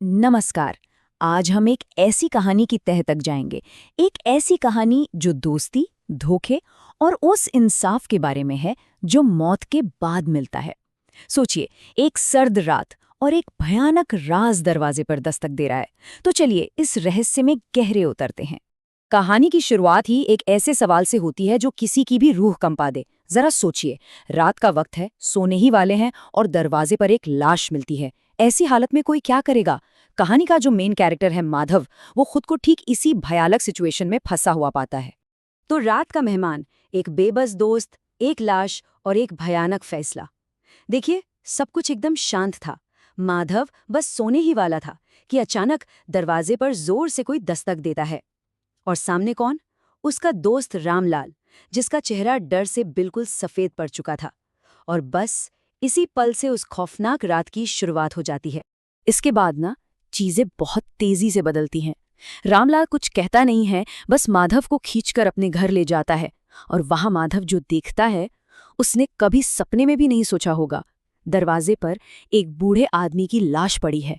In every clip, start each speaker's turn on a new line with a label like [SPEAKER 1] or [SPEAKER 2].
[SPEAKER 1] नमस्कार। आज हम एक ऐसी कहानी की तह तक जाएंगे। एक ऐसी कहानी जो दोस्ती, धोखे और उस इंसाफ के बारे में है जो मौत के बाद मिलता है। सोचिए, एक सर्द रात और एक भयानक राज दरवाजे पर दस्तक दे रहा है। तो चलिए इस रहस्य में गहरे उतरते हैं। कहानी की शुरुआत ही एक ऐसे सवाल से होती है जो किसी की भी रूह कंपा दे। जरा सोचिए, रात का वक्त है, सोने ही वाले हैं और दरवाजे पर एक लाश मिलती है। ऐसी हालत में कोई क्या करेगा? कहानी का जो मेन कैरेक्टर है माधव, वो खुद को ठीक इसी भयानक सिचुएशन में फंसा हुआ पाता है। तो रात का मेहमान, एक बेबस दोस्त, एक लाश और एक भयानक फैसला। देखिए, सब कुछ एकदम शांत था। माधव बस सोने ही वाला था कि अचानक दरवाजे पर जोर से कोई दस्तक देता है। और सामने कौन? उसका दोस्त रामलाल, जिसका चेहरा डर से बिल्कुल सफेद पड़ चुका था। और बस इसी पल से उस खौफनाक रात की शुरुआत हो जाती है। इसके बाद ना, चीजें बहुत तेजी से बदलती हैं। रामलाल कुछ कहता नहीं है, बस माधव को खींचकर अपने घर ले जाता है। और वहां माधव जो देखता है, उसने कभी सपने में भी नहीं सोचा होगा। दरवाजे पर एक बूढ़े आदमी की लाश पड़ी है।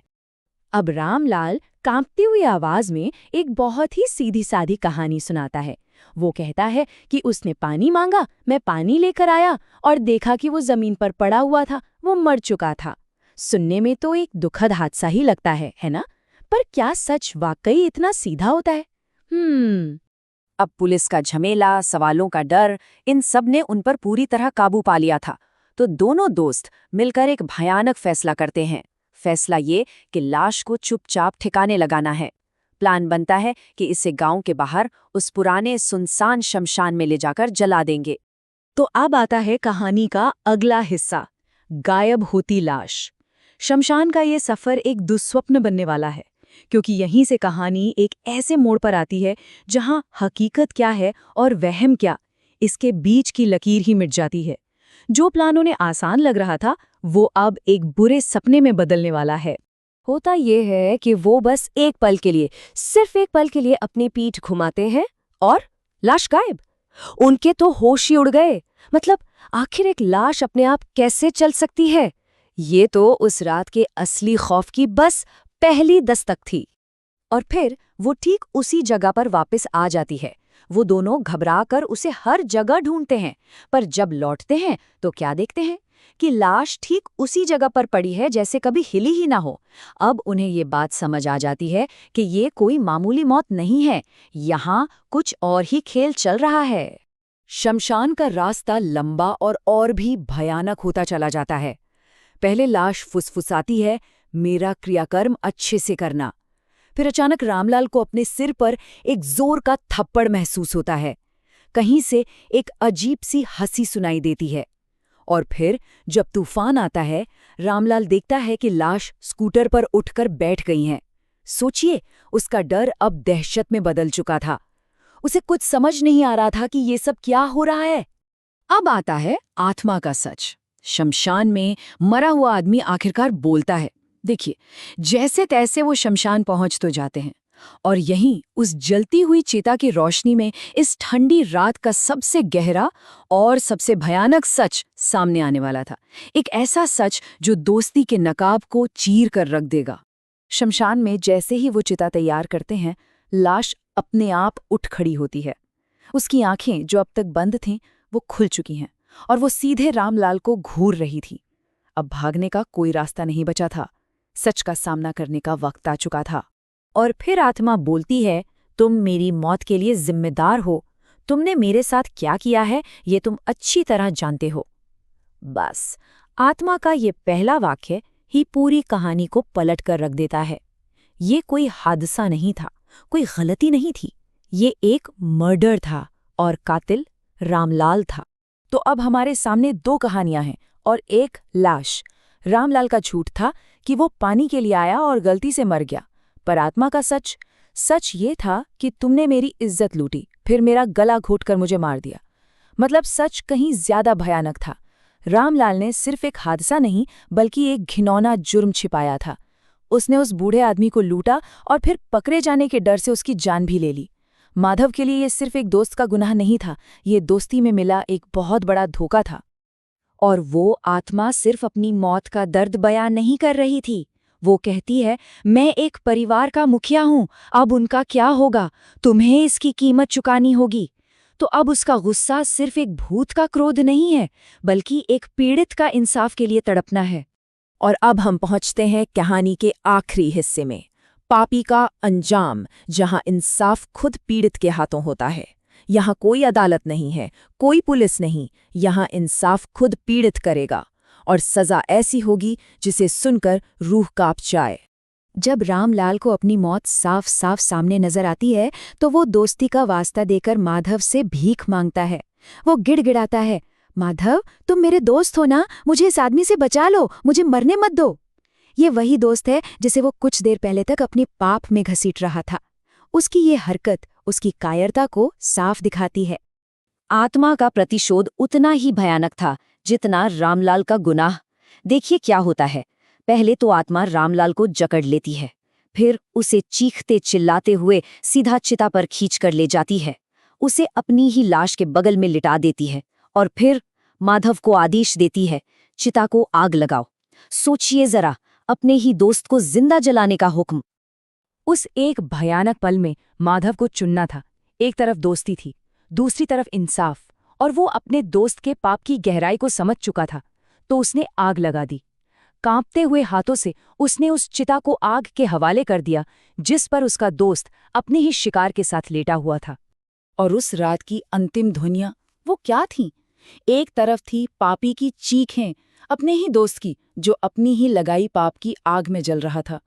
[SPEAKER 1] अब रामलाल कांपती हुई आवाज में एक बहुत ही सीधी सादी कहानी सुनाता है। वो कहता है कि उसने पानी मांगा, मैं पानी लेकर आया और देखा कि वो जमीन पर पड़ा हुआ था, वो मर चुका था। सुनने में तो एक दुखद हादसा ही लगता है ना? पर क्या सच वाकई इतना सीधा होता है? अब पुलिस का झमेला, सवालों का डर, इन सब ने उन पर पूरी तरह काबू पा लिया था। तो दोनों दोस्त मिलकर एक भयानक फैसला करते हैं। फैसला ये कि लाश को चुपचाप ठिकाने लगाना है। प्लान बनता है कि इसे गांव के बाहर उस पुराने सुनसान शमशान में ले जाकर जला देंगे। तो अब आता है कहानी का अगला हिस्सा, गायब होती लाश। शमशान का ये सफर एक दुस्वप्न बनने वाला है, क्योंकि यहीं से कहानी एक ऐसे मोड़ पर आती है जहां हकीकत क्या है और वहम क्या, इसके बीच की लकीर ही मिट जाती है। जो प्लान उन्हें आसान लग रहा था, वो अब एक बुरे सपने में बदलने वाला है। होता ये है कि वो बस एक पल के लिए, सिर्फ एक पल के लिए अपनी पीठ घुमाते हैं और लाश गायब। उनके तो होश ही उड़ गए। मतलब आखिर एक लाश अपने आप कैसे चल सकती है? ये तो उस रात के असली खौफ की बस पहली दस्तक थी। और फिर वो ठीक उसी जगह पर वापस आ जाती है। वो दोनों घबराकर उसे हर जगह ढूंढते हैं, पर जब लौटते हैं तो क्या देखते हैं कि लाश ठीक उसी जगह पर पड़ी है, जैसे कभी हिली ही ना हो। अब उन्हें ये बात समझ आ जाती है कि ये कोई मामूली मौत नहीं है, यहाँ कुछ और ही खेल चल रहा है। शमशान का रास्ता लंबा और भी भयानक होता चला जाता है। पहले लाश फुसफुसाती है, मेरा क्रियाकर्म अच्छे से करना। फिर अचानक रामलाल को अपने सिर पर एक जोर का थप्पड़ महसूस होता है। कहीं से एक अजीब सी हंसी सुनाई देती है। और फिर जब तूफान आता है, रामलाल देखता है कि लाश स्कूटर पर उठकर बैठ गई हैं। सोचिए, उसका डर अब दहशत में बदल चुका था। उसे कुछ समझ नहीं आ रहा था कि ये सब क्या हो रहा है। अब आता है आत्मा का सच। शमशान में मरा हुआ आदमी आखिरकार बोलता है। देखिए, जैसे तैसे वो शमशान पहुंच तो जाते हैं, और यहीं उस जलती हुई चिता की रोशनी में इस ठंडी रात का सबसे गहरा और सबसे भयानक सच सामने आने वाला था। एक ऐसा सच जो दोस्ती के नकाब को चीर कर रख देगा। शमशान में जैसे ही वो चिता तैयार करते हैं, लाश अपने आप उठ खड़ी होती है। उसकी आंखें जो अब तक बंद थीं, वो खुल चुकी हैं और वो सीधे रामलाल को घूर रही थी। अब भागने का कोई रास्ता नहीं बचा था। सच का सामना करने का वक्त आ चुका था। और फिर आत्मा बोलती है, तुम मेरी मौत के लिए जिम्मेदार हो। तुमने मेरे साथ क्या किया है, ये तुम अच्छी तरह जानते हो। बस आत्मा का ये पहला वाक्य ही पूरी कहानी को पलट कर रख देता है। ये कोई हादसा नहीं था, कोई गलती नहीं थी। ये एक मर्डर था और कातिल रामलाल था। तो अब हमारे सामने दो कहानियां हैं और एक लाश। रामलाल का झूठ था कि वो पानी के लिए आया और गलती से मर गया। पर आत्मा का सच ये था कि तुमने मेरी इज्जत लूटी, फिर मेरा गला घोटकर मुझे मार दिया। मतलब सच कहीं ज्यादा भयानक था। रामलाल ने सिर्फ एक हादसा नहीं, बल्कि एक घिनौना जुर्म छिपाया था। उसने उस बूढ़े आदमी को लूटा और फिर पकड़े जाने के डर से उसकी जान भी ले ली। माधव के लिए ये सिर्फ एक दोस्त का गुनाह नहीं था, ये दोस्ती में मिला एक बहुत बड़ा धोखा था। और वो आत्मा सिर्फ अपनी मौत का दर्द बयान नहीं कर रही थी, वो कहती है, मैं एक परिवार का मुखिया हूं, अब उनका क्या होगा, तुम्हें इसकी कीमत चुकानी होगी। तो अब उसका गुस्सा सिर्फ एक भूत का क्रोध नहीं है, बल्कि एक पीड़ित का इंसाफ के लिए तड़पना है।
[SPEAKER 2] और अब हम पहुंचते हैं कहानी के आखिरी हिस्से में, पापी का अंजाम, जहां इंसाफ खुद पीड़ित के हाथों होता है। यहां कोई अदालत नहीं है, कोई पुलिस नहीं, यहां इंसाफ खुद पीड़ित करेगा, और सजा ऐसी होगी जिसे सुनकर रूह कांप जाए।
[SPEAKER 1] जब रामलाल को अपनी मौत साफ साफ सामने नजर आती है तो वो दोस्ती का वास्ता देकर माधव से भीख मांगता है। वो गिड़गिड़ाता है, माधव तुम मेरे दोस्त हो ना, मुझे इस आदमी से बचा लो, मुझे मरने मत दो। ये वही दोस्त है जिसे वो कुछ देर पहले तक अपने पाप में घसीट रहा था। उसकी ये हरकत उसकी कायरता को साफ दिखाती है। आत्मा का प्रतिशोध उतना ही भयानक था जितना रामलाल का गुनाह। देखिए क्या होता है। पहले तो आत्मा रामलाल को जकड़ लेती है, फिर उसे चीखते चिल्लाते हुए सीधा चिता पर खींच कर ले जाती है, उसे अपनी ही लाश के बगल में लिटा देती है, और फिर माधव को आदेश देती है, चिता को आग लगाओ। सोचिए जरा, अपने ही दोस्त को जिंदा जलाने का हुक्म।
[SPEAKER 2] उस एक भयानक पल में माधव को चुनना था। एक तरफ दोस्ती थी, दूसरी तरफ इंसाफ, और वो अपने दोस्त के पाप की गहराई को समझ चुका था, तो उसने आग लगा दी। कांपते हुए हाथों से उसने उस चिता को आग के हवाले कर दिया जिस पर उसका दोस्त अपने ही शिकार के साथ लेटा हुआ था। और उस रात की अंतिम ध्वनियां वो क्या थीं? एक तरफ थी पापी की चीखें अपने ही दोस्त की, जो अपनी ही लगाई पाप की आग में जल रहा था,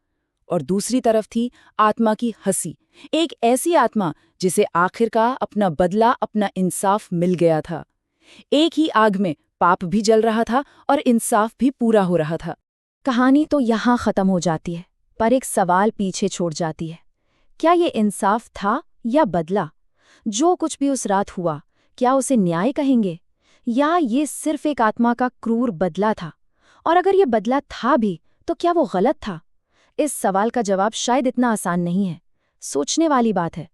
[SPEAKER 2] और दूसरी तरफ थी आत्मा की हंसी, एक ऐसी आत्मा जिसे आखिरकार अपना बदला, अपना इंसाफ मिल गया था। एक ही आग में पाप भी जल रहा था और इंसाफ भी पूरा हो रहा था।
[SPEAKER 1] कहानी तो यहाँ खत्म हो जाती है, पर एक सवाल पीछे छोड़ जाती है। क्या ये इंसाफ था या बदला? जो कुछ भी उस रात हुआ, क्या उसे न्याय कहेंगे, या ये सिर्फ एक आत्मा का क्रूर बदला था? और अगर ये बदला था भी, तो क्या वो गलत था? इस सवाल का जवाब शायद इतना आसान नहीं है। सोचने वाली बात है।